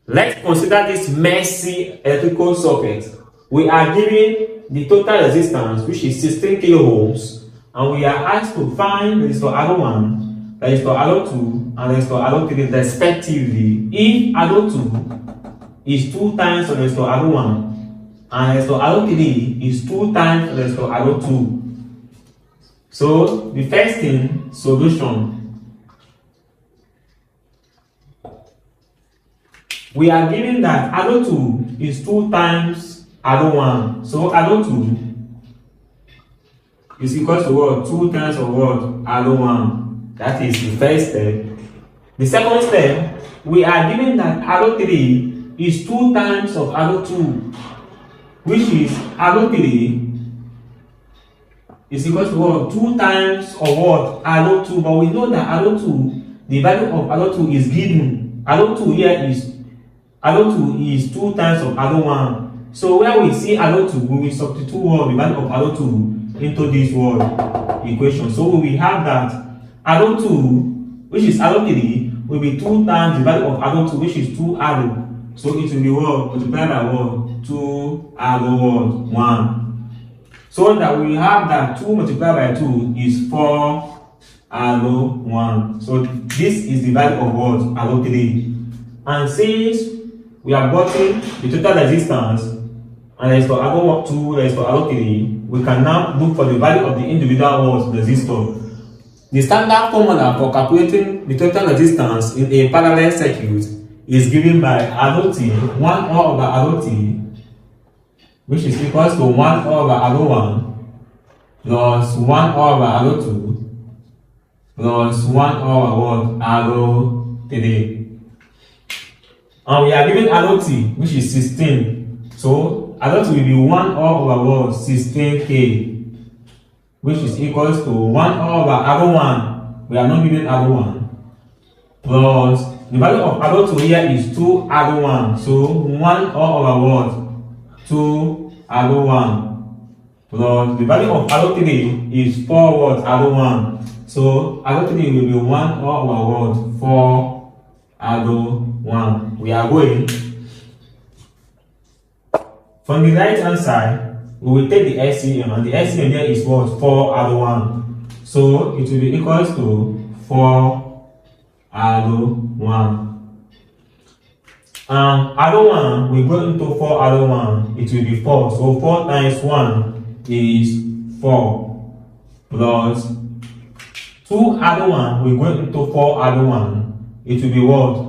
Let's consider this messy electrical circuit. We are given the total resistance, which is 16 kilo ohms, and we are asked to find resistor R1, resistor R2, and resistor R3 respectively. If R2 is 2 times resistor R1 and resistor R3 is 2 times resistor R2. So the first thing, solution. We are given that R2 is 2 times R1. So R2 is equal to what? 2 times of what? R1. That is the first step. The second step, we are given that R3 is 2 times of R2, which is R3 is equal to what? 2 times of what? R2. But we know that R2, the value of R2 is given. R2 here is 2 times of R1. So where we see R2, we will substitute the value of R2 into this word equation. So we will have that R2, which is R3, will be 2 times the value of R2, which is 2R. So it will be what? Multiplied by what? 2R1. So that we have that 2 multiplied by 2 is 4R1. So this is the value of what? R3. And since we have gotten the total resistance and resistor R2, resistor R3, we can now look for the value of the individual resistor. The standard formula for calculating the total resistance in a parallel circuit is given by R0, 1 over R0, which is equal to 1 over R1 plus 1 over R2 plus 1 over what? R3. And we are given ROT, which is 16. So ROT will be 1 over what? 16K, which is equals to 1 over R1. We are not given R1 plus the value of R2 here is 2 R1. So 1 over what? 2 R1 plus the value of R3 is 4 what? R1. So R3 will be 1 over what? 4 R1. We are going from the right hand side. We will take the LCM, and the LCM here is what? 4 R1. So it will be equals to 4 R1. R1 will go into 4 R1. It will be 4. So 4 times 1 is 4 plus 2 R1 will go into 4 R1. It will be what?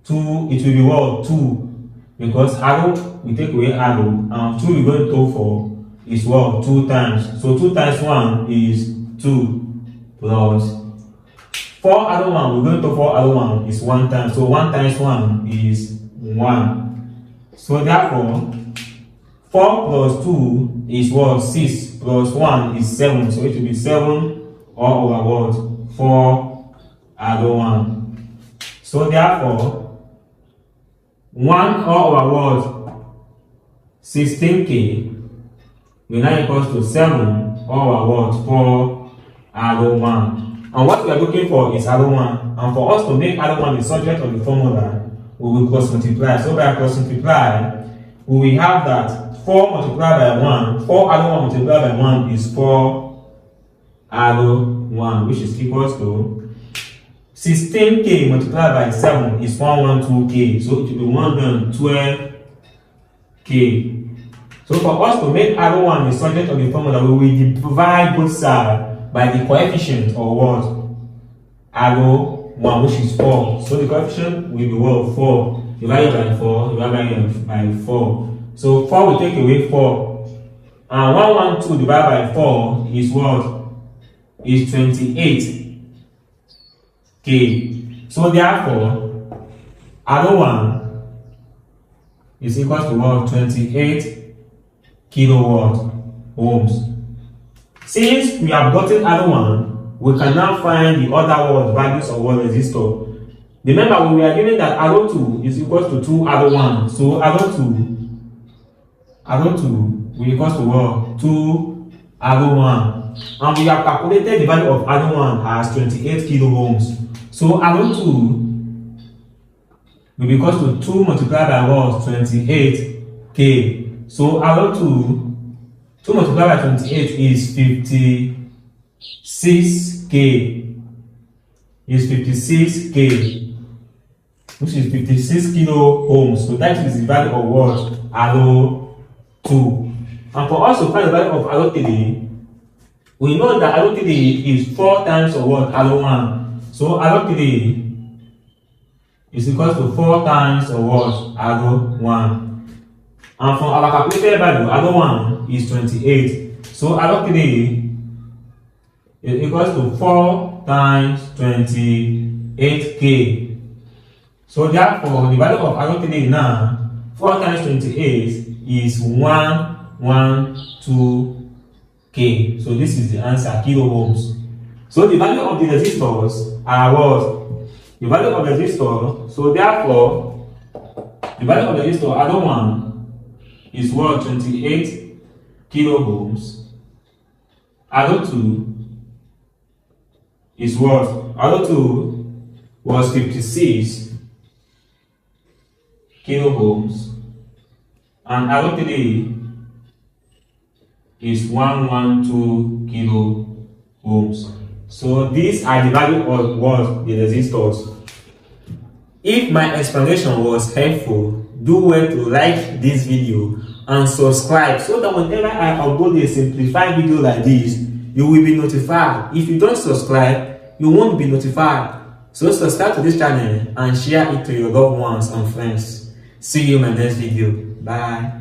2. It will be what? 2. Because arrow, we take away arrow, and 2 we go into 4 is what? 2 times. So 2 times 1 is 2 plus 4 arrow 1 we go into 4 arrow 1 is 1 times. So 1 times 1 is 1. So therefore 4 plus 2 is what? 6 plus 1 is 7. So it will be 7 all over what? 4 arrow 1. So therefore 1 over what? 16K will now equals to 7 over what? 4 R1. And what we are looking for is R1. And for us to make R1 the subject of the formula, we will cross multiply. So by cross multiply, we will have that 4 multiplied by 1, 4 R1 multiplied by 1 is 4 R1, which is equals to 16K multiplied by 7 is 112K. So it will be 112K. So for us to make R1 the subject of the formula, we will divide both sides by the coefficient of what? R1, which is 4. So the coefficient will be what? 4. Divided by 4, divided by 4. So 4 will take away 4. And 112 divided by 4 is what? Is 28K. So therefore, R1 is equal to what? 28 kilowatt ohms. Since we have gotten R1, we can now find the other values of what resistor. Remember, we are given that R2 is equal to 2 R1. So R2 will equal to what? 2 R1. And we have calculated the value of R1 as 28 kilo ohms. So R2 will be equal to 2 multiplied by what? 28k. So add 2 multiplied by 28 is 56k. Is 56k, which is 56 kilo ohms. So that is the value of what? Allo 2. And for us to find the value of allo 3, we know that allo 3 is 4 times of what? Allo 1. So allo 3 is equal to 4 times of what? Allo 1. And from our calculated value, allo 1 is 28. So allo 3 is equal to 4 times 28k. So therefore, the value of allo 3 now, 4 times 28 is 112k. So this is the answer, kilo ohms. So the value of the resistors are what? The value of the resistor, so therefore, the value of the resistor, allo 1 is what? 28 kilo ohms. Allo 2 is what? Allo 2 was 56 kilo ohms, and allo 3 is 112 kilo ohms. So these are the value of what? The resistors. If my explanation was helpful, do well to like this video and subscribe so that whenever I upload a simplified video like this, you will be notified. If you don't subscribe, you won't be notified. So subscribe to this channel and share it to your loved ones and friends. See you in my next video. Bye.